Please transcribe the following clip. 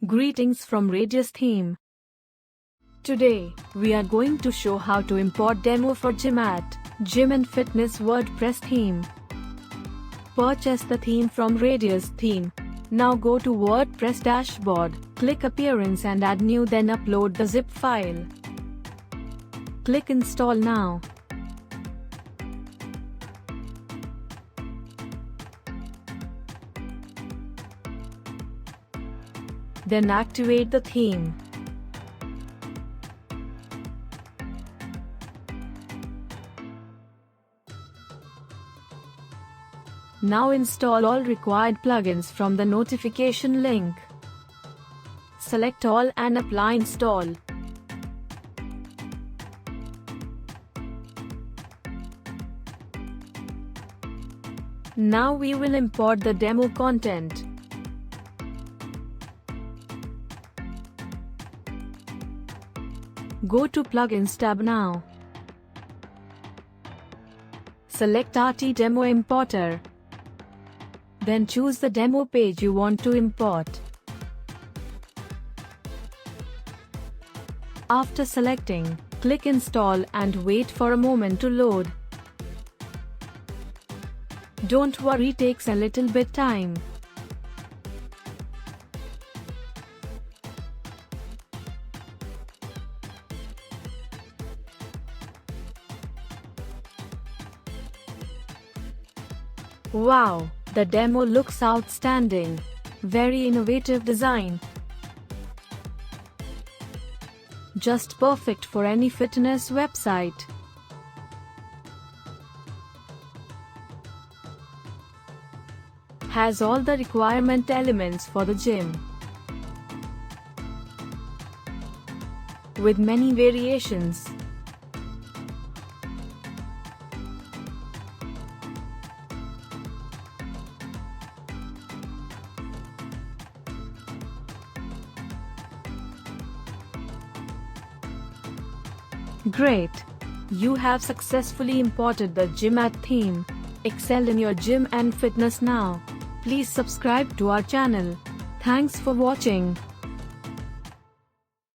Greetings from Radius Theme. Today, we are going to show how to import demo for Gymat, Gym and Fitness WordPress theme. Purchase the theme from Radius Theme. Now go to WordPress dashboard, click Appearance and add new, then upload the zip file. Click Install now. Then activate the theme. Now install all required plugins from the notification link. Select all and apply install. Now we will import the demo content. Go to Plugins tab now. Select RT Demo Importer. Then choose the demo page you want to import. After selecting, click Install and wait for a moment to load. Don't worry, takes a little bit time. Wow, the demo looks outstanding. Very innovative design. Just perfect for any fitness website. Has all the requirement elements for the gym. With many variations. Great! You have successfully imported the Gymat theme. Excel in your gym and fitness now. Please subscribe to our channel. Thanks for watching.